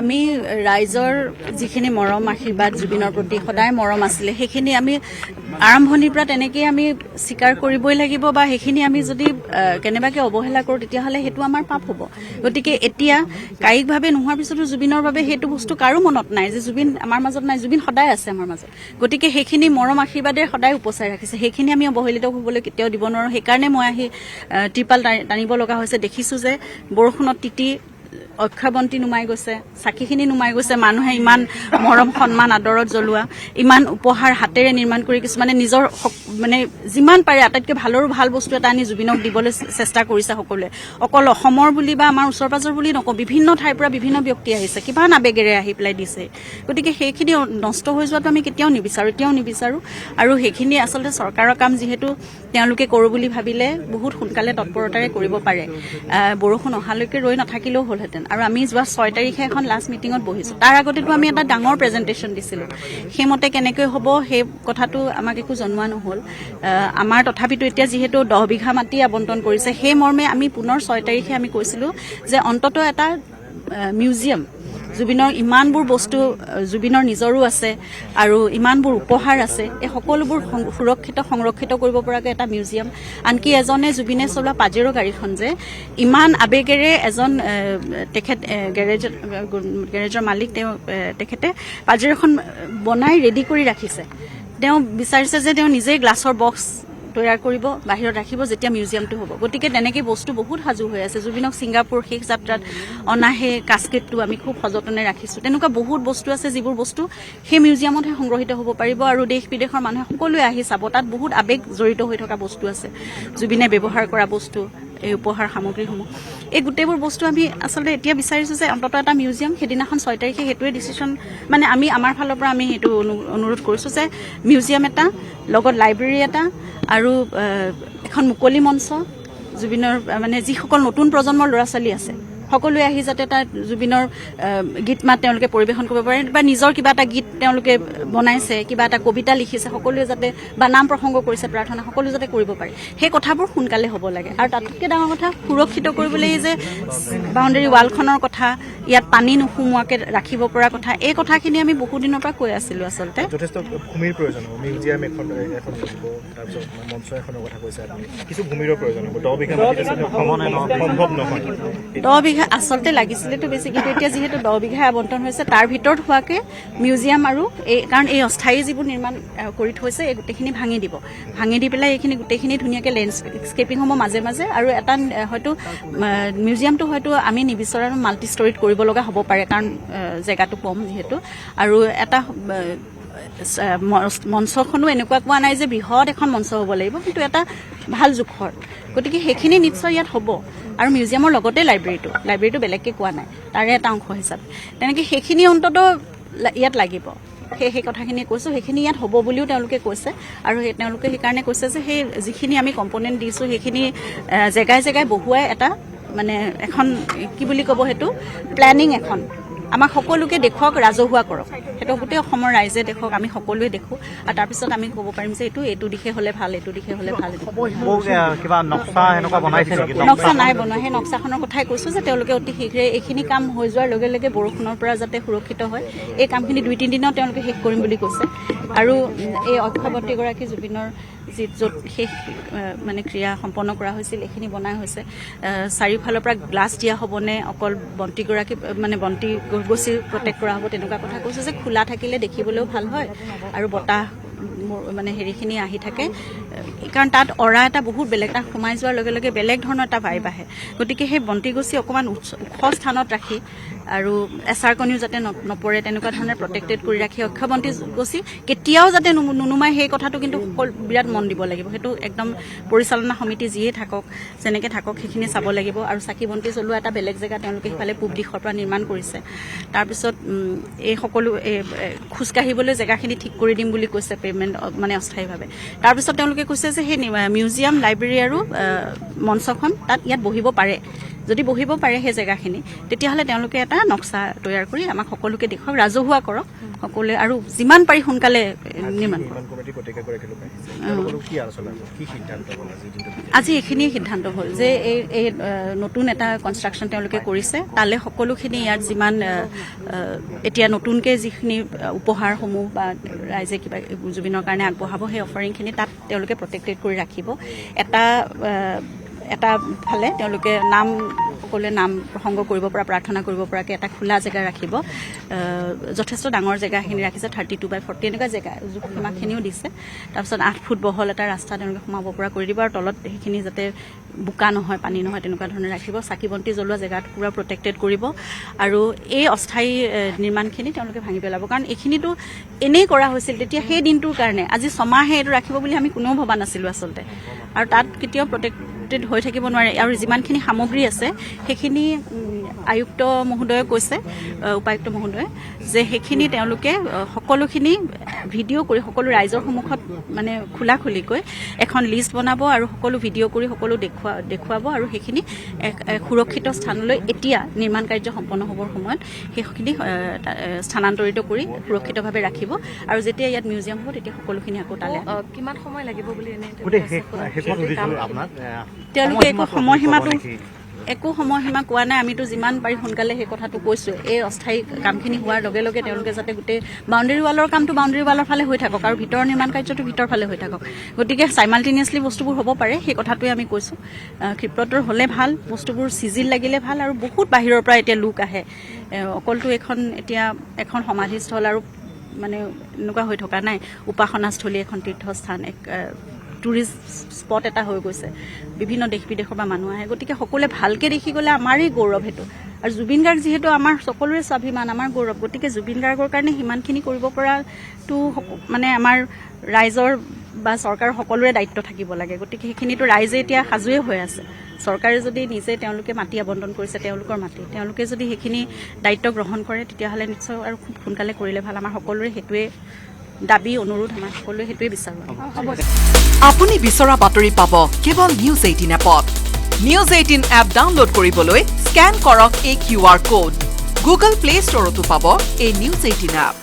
আমি ৰাইজৰ যিখিনি মৰম আশীৰ্বাদ জুবিনৰ প্ৰতি সদায় মৰম আছিলে সেইখিনি আমি আৰম্ভণিৰ পৰা তেনেকেই আমি স্বীকাৰ কৰিবই লাগিব বা সেইখিনি আমি যদি কেনেবাকে অৱহেলা কৰোঁ তেতিয়াহ'লে সেইটো আমাৰ পাপ হ'ব। গতিকে এতিয়া কায়িকভাৱে নোহোৱাৰ পিছতো জুবিনৰ বাবে সেইটো বস্তু কাৰো মনত নাই যে জুবিন আমাৰ মাজত নাই, জুবিন সদায় আছে আমাৰ মাজত। গতিকে সেইখিনি মৰম আশীৰ্বাদে সদায় উপচাই ৰাখিছে, সেইখিনি আমি অৱহেলিত হ'বলৈ কেতিয়াও দিব নোৱাৰোঁ। সেইকাৰণে মই আহি ত্ৰিপাল টানিব লগা হৈছে। দেখিছোঁ যে বৰষুণত তিতি অক্ষয়বন্তী নুমাই গৈছে, চাকিখিনি নুমাই গৈছে, মানুহে ইমান মৰম সন্মান আদৰত জ্বলোৱা, ইমান উপহাৰ হাতেৰে নিৰ্মাণ কৰি কিছুমানে নিজৰ মানে যিমান পাৰে আটাইতকৈ ভালৰো ভাল বস্তু এটা আনি জুবিনক দিবলৈ চেষ্টা কৰিছে সকলোৱে। অকল অসমৰ বুলি বা আমাৰ ওচৰ পাজৰ বুলি নকওঁ, বিভিন্ন ঠাইৰ পৰা বিভিন্ন ব্যক্তি আহিছে, কিমান আৱেগেৰে আহি পেলাই দিছে। গতিকে সেইখিনি নষ্ট হৈ যোৱাটো আমি কেতিয়াও নিবিচাৰোঁ, এতিয়াও নিবিচাৰোঁ। আৰু সেইখিনি আচলতে চৰকাৰৰ কাম, যিহেতু তেওঁলোকে কৰোঁ বুলি ভাবিলে বহুত সোনকালে তৎপৰতাৰে কৰিব পাৰে। বৰষুণ অহালৈকে ৰৈ নাথাকিলেও হ'লহেঁতেন। আৰু আমি যোৱা 6 তাৰিখে এখন লাষ্ট মিটিঙত বহিছোঁ, তাৰ আগতেতো আমি এটা ডাঙৰ প্ৰেজেণ্টেশ্যন দিছিলোঁ। সেইমতে কেনেকৈ হ'ব সেই কথাটো আমাক একো জনোৱা নহ'ল। আমাৰ তথাপিতো এতিয়া যিহেতু 10 বিঘা মাটি আবণ্টন কৰিছে, সেই মৰ্মে আমি পুনৰ 6 তাৰিখে আমি কৈছিলোঁ যে অন্ততঃ এটা মিউজিয়াম, জুবিনৰ ইমানবোৰ বস্তু জুবিনৰ নিজৰো আছে আৰু ইমানবোৰ উপহাৰ আছে, এই সকলোবোৰ সুৰক্ষিত সংৰক্ষিত কৰিব পৰাকৈ এটা মিউজিয়াম। আনকি এজনে জুবিনে চলোৱা পাজেৰো গাড়ীখন যে ইমান আৱেগেৰে এজন তেখেত গেৰেজৰ মালিক, তেখেতে পাজেৰোখন বনাই ৰেডি কৰি ৰাখিছে। তেওঁ বিচাৰিছে যে তেওঁ নিজেই গ্লাছৰ বক্স তৈয়াৰ কৰিব, বাহিৰত ৰাখিব যেতিয়া মিউজিয়ামটো হ'ব। গতিকে তেনেকৈ বস্তু বহুত সাজু হৈ আছে। জুবিনক ছিংগাপুৰ শেষ যাত্ৰাত অনা সেই কাস্কেটটো আমি খুব সযতনে ৰাখিছোঁ। তেনেকুৱা বহুত বস্তু আছে যিবোৰ বস্তু সেই মিউজিয়ামতহে সংগ্ৰহিত হ'ব পাৰিব আৰু দেশ বিদেশৰ মানুহে সকলোৱে আহি চাব। তাত বহুত আৱেগ জড়িত হৈ থকা বস্তু আছে, জুবিনে ব্যৱহাৰ কৰা বস্তু, এই উপহাৰ সামগ্ৰীসমূহ, এই গোটেইবোৰ বস্তু আমি আচলতে এতিয়া বিচাৰিছোঁ যে অন্ততঃ এটা মিউজিয়াম। সেইদিনাখন 6 তাৰিখে সেইটোৱে ডিচিশ্যন, মানে আমি আমাৰ ফালৰ পৰা আমি সেইটো অনুৰোধ কৰিছোঁ যে মিউজিয়াম এটা, লগত লাইব্ৰেৰী এটা আৰু এখন মুকলি মঞ্চ, জুবিনৰ মানে যিসকল নতুন প্ৰজন্মৰ ল'ৰা ছোৱালী আছে সকলোৱে আহি যাতে তাত জুবিনৰ গীত মাত তেওঁলোকে পৰিৱেশন কৰিব পাৰে, বা নিজৰ কিবা এটা গীত তেওঁলোকে বনাইছে, কিবা এটা কবিতা লিখিছে, সকলোৱে যাতে, বা নাম প্ৰসংগ কৰিছে, প্ৰাৰ্থনা, সকলো যাতে কৰিব পাৰে। সেই কথাবোৰ সোনকালে হ'ব লাগে। আৰু তাতকৈ ডাঙৰ কথা, সুৰক্ষিত কৰিবলৈ যে বাউণ্ডেৰী ৱালখনৰ কথা, ইয়াত পানী নোসোমোৱাকৈ ৰাখিব পৰা কথা, এই কথাখিনি আমি বহুদিনৰ পৰা কৈ আছিলোঁ। আচলতে যথেষ্ট ভূমিৰ প্ৰয়োজন হ'ব, মিউজিয়াম এখন লাগিব, তাৰপিছত মঞ্চ এখনৰ কথা কৈছে আপুনি, কিছু ভূমিৰো প্ৰয়োজন হ'ব। 10 বিঘা মাটিত সম্ভৱ নহয়। 10 বিঘা আচলতে লাগিছিলেতো বেছি, কিন্তু এতিয়া যিহেতু 10 বিঘা আবণ্টন হৈছে, তাৰ ভিতৰত হোৱাকৈ মিউজিয়াম আৰু কাৰণ এই অস্থায়ী যিবোৰ নিৰ্মাণ কৰি থৈছে এই গোটেইখিনি ভাঙি দিব, ভাঙি দি পেলাই এইখিনি গোটেইখিনি ধুনীয়াকৈ লেণ্ডস্কেপিং হ'ব মাজে মাজে। আৰু এটা হয়তো মিউজিয়ামটো হয়তো আমি নিবিচৰা মাল্টি ষ্টৰিত কৰিব লগা হ'ব পাৰে, কাৰণ জেগাটো কম যিহেতু। আৰু এটা মঞ্চখনো এনেকুৱা কোৱা নাই যে বৃহৎ এখন মঞ্চ হ'ব লাগিব, কিন্তু এটা ভাল জোখৰ। গতিকে সেইখিনি নিশ্চয় ইয়াত হ'ব। আৰু মিউজিয়ামৰ লগতে লাইব্ৰেৰীটো বেলেগকৈ কোৱা নাই, তাৰে এটা অংশ হিচাপে। তেনেকৈ সেইখিনি অন্ততঃ ইয়াত লাগিব। সেই কথাখিনি কৈছোঁ, সেইখিনি ইয়াত হ'ব বুলিও তেওঁলোকে কৈছে। আৰু তেওঁলোকে সেইকাৰণে কৈছে যে সেই যিখিনি আমি কম্পনেণ্ট দিছোঁ সেইখিনি জেগাই জেগাই বহুৱাই এটা মানে এখন কি বুলি ক'ব, সেইটো প্লেনিং এখন আমাক সকলোকে দেখুৱাওক, ৰাজহুৱা কৰক, সেইটো গোটেই অসমৰ ৰাইজে দেখক, আমি সকলোৱে দেখোঁ। আৰু তাৰপিছত আমি ক'ব পাৰিম যে এইটো দিশে হ'লে ভাল, এইটো দিশে হ'লে ভাল। নক্সা নাই বনোৱা, সেই নক্সাখনৰ কথাই কৈছোঁ যে তেওঁলোকে অতি শীঘ্ৰে এইখিনি কাম হৈ যোৱাৰ লগে লগে বৰষুণৰ পৰা যাতে সুৰক্ষিত হয়, এই কামখিনি 2-3 দিনত তেওঁলোকে শেষ কৰিম বুলি কৈছে। আৰু এই অক্ষয়বন্তীগৰাকী জুবিনৰ য'ত শেষ মানে ক্ৰিয়া সম্পন্ন কৰা হৈছিল এইখিনি বনাই হৈছে। চাৰিওফালৰ পৰা গ্লাছ দিয়া হ'বনে, অকল বন্তিগৰাকী মানে বন্তি গছি প্ৰটেক্ট কৰা হ'ব, তেনেকুৱা কথা কৈছে যে খোলা থাকিলে দেখিবলৈও ভাল হয় আৰু বতাহ মানে হেৰিখিনি আহি থাকে, কাৰণ তাত অৰা এটা বহুত বেলেগ, তাত সোমাই যোৱাৰ লগে লগে বেলেগ ধৰণৰ এটা ভাইব আহে। গতিকে সেই বন্তিগছি অকণমান ওখ স্থানত ৰাখি আৰু এচাৰকণিও যাতে নপৰে তেনেকুৱা ধৰণে প্ৰটেক্টেড কৰি ৰাখি অক্ষয়বন্তি গছি কেতিয়াও যাতে নুনুমাই, সেই কথাটো কিন্তু বিৰাট মন দিব লাগিব। সেইটো একদম পৰিচালনা সমিতি যিয়ে থাকক, যেনেকৈ থাকক, সেইখিনি চাব লাগিব। আৰু চাকি বন্তি জ্বলোৱা এটা বেলেগ জেগা তেওঁলোকে সিফালে পূব দিশৰ পৰা নিৰ্মাণ কৰিছে। তাৰপিছত এই সকলো খোজকাঢ়িবলৈ জেগাখিনি ঠিক কৰি দিম বুলি কৈছে, পেমেণ্ট মানে অস্থায়ীভাৱে। তাৰপিছত তেওঁলোকে কৈছে যে সেই মিউজিয়াম, লাইব্ৰেৰী আৰু মঞ্চখন তাত ইয়াত বহিব পাৰে, যদি বহিব পাৰে সেই জেগাখিনি তেতিয়াহ'লে তেওঁলোকে এটা নক্সা তৈয়াৰ কৰি আমাক সকলোকে দেখুৱাওক, ৰাজহুৱা কৰক সকলোৱে, আৰু যিমান পাৰি সোনকালে নিৰ্মাণ কৰক। আজি এইখিনিয়ে সিদ্ধান্ত হ'ল যে এই নতুন এটা কনষ্ট্ৰাকশ্যন তেওঁলোকে কৰিছে, তালৈ সকলোখিনি ইয়াত যিমান এতিয়া নতুনকৈ যিখিনি উপহাৰসমূহ বা ৰাইজে কিবা জুবিনৰ কাৰণে আগবঢ়াব সেই অফাৰিংখিনি তাত তেওঁলোকে প্ৰটেক্টেড কৰি ৰাখিব। এটা ফালে তেওঁলোকে সকলোৱে নাম প্ৰসংগ কৰিব পৰা, প্ৰাৰ্থনা কৰিব পৰাকৈ এটা খোলা জেগা ৰাখিব। যথেষ্ট ডাঙৰ জেগাখিনি ৰাখিছে, 32x40 এনেকুৱা জেগা জোখসীমাখিনিও দিছে। তাৰপিছত 8 ফুট বহল এটা ৰাস্তা তেওঁলোকে সোমাব পৰা কৰি দিব, আৰু তলত সেইখিনি যাতে বোকা নহয়, পানী নহয়, তেনেকুৱা ধৰণে ৰাখিব। চাকি বন্তি জ্বলোৱা জেগাটো পূৰা প্ৰটেক্টেড কৰিব, আৰু এই অস্থায়ী নিৰ্মাণখিনি তেওঁলোকে ভাঙি পেলাব। কাৰণ এইখিনিতো এনেই কৰা হৈছিল তেতিয়া সেই দিনটোৰ কাৰণে, আজি 6 মাহে এইটো ৰাখিব বুলি আমি কোনেও ভবা নাছিলোঁ আচলতে, আৰু তাত কেতিয়াও প্ৰটেক্টেড হৈ থাকিব নোৱাৰে। আৰু যিমানখিনি সামগ্ৰী আছে সেইখিনি আয়ুক্ত মহোদয়ে কৈছে, উপায়ুক্ত মহোদয়ে, যে সেইখিনি তেওঁলোকে সকলোখিনি ভিডিঅ' কৰি সকলো ৰাইজৰ সন্মুখত মানে খোলাখুলিকৈ এখন লিষ্ট বনাব, আৰু সকলো ভিডিঅ' কৰি সকলো দেখুৱাব, আৰু সেইখিনি সুৰক্ষিত স্থানলৈ এতিয়া নিৰ্মাণ কাৰ্য সম্পন্ন হ'বৰ সময়ত সেইখিনি স্থানান্তৰিত কৰি সুৰক্ষিতভাৱে ৰাখিব, আৰু যেতিয়া ইয়াত মিউজিয়াম হ'ব তেতিয়া সকলোখিনি আকৌ তালৈ। কিমান সময় লাগিব বুলি তেওঁলোকে একো সময়সীমা কোৱা নাই। আমিতো যিমান পাৰি সোনকালে সেই কথাটো কৈছোঁ। এই অস্থায়ী কামখিনি হোৱাৰ লগে লগে তেওঁলোকে যাতে গোটেই বাউণ্ডেৰী ৱালৰ কামটো বাউণ্ডেৰী ৱালৰ ফালে হৈ থাকক, আৰু ভিতৰৰ নিৰ্মাণ কাৰ্যটো ভিতৰ ফালে হৈ থাকক। গতিকে চাইমাল্টেনিয়াছলি বস্তুবোৰ হ'ব পাৰে, সেই কথাটোৱে আমি কৈছোঁ। ক্ষিপ্ৰতৰ হ'লে ভাল, বস্তুবোৰ চিজিল লাগিলে ভাল, আৰু বহুত বাহিৰৰ পৰা এতিয়া লোক আহে। অকলটো এতিয়া এখন সমাধিস্থল আৰু মানে এনেকুৱা হৈ থকা নাই, উপাসনাস্থলী, এখন তীৰ্থস্থান, টুৰিষ্ট স্পট এটা হৈ গৈছে। বিভিন্ন দেশ বিদেশৰ পৰা মানুহ আহে, গতিকে সকলোৱে ভালকৈ দেখি গ'লে আমাৰেই গৌৰৱ সেইটো। আৰু জুবিন গাৰ্গ যিহেতু আমাৰ সকলোৰে স্বাভিমান, আমাৰ গৌৰৱ, গতিকে জুবিন গাৰ্গৰ কাৰণে সিমানখিনি কৰিব পৰাটো মানে আমাৰ ৰাইজৰ বা চৰকাৰৰ সকলোৰে দায়িত্ব থাকিব লাগে। গতিকে সেইখিনিতো ৰাইজে এতিয়া সাজুৱে হৈ আছে। চৰকাৰে যদি নিজে তেওঁলোকে মাটি আবণ্টন কৰিছে, তেওঁলোকৰ মাটি, তেওঁলোকে যদি সেইখিনি দায়িত্ব গ্ৰহণ কৰে তেতিয়াহ'লে নিশ্চয় আৰু খুব সোনকালে কৰিলে ভাল। আমাৰ সকলোৰে সেইটোৱে দাবী, অনুৰোধ, আমাৰ সকলোৱে সেইটোৱে বিচাৰোঁ। আপুনি বিচৰা বাতৰি পাব কেৱল নিউজ 18 এপত। নিউজ 18 এপ ডাউনলোড কৰিবলৈ স্কেন কৰক এই QR কোড। গুগল প্লে ষ্টৰতো পাব এই নিউজ 18 এপ।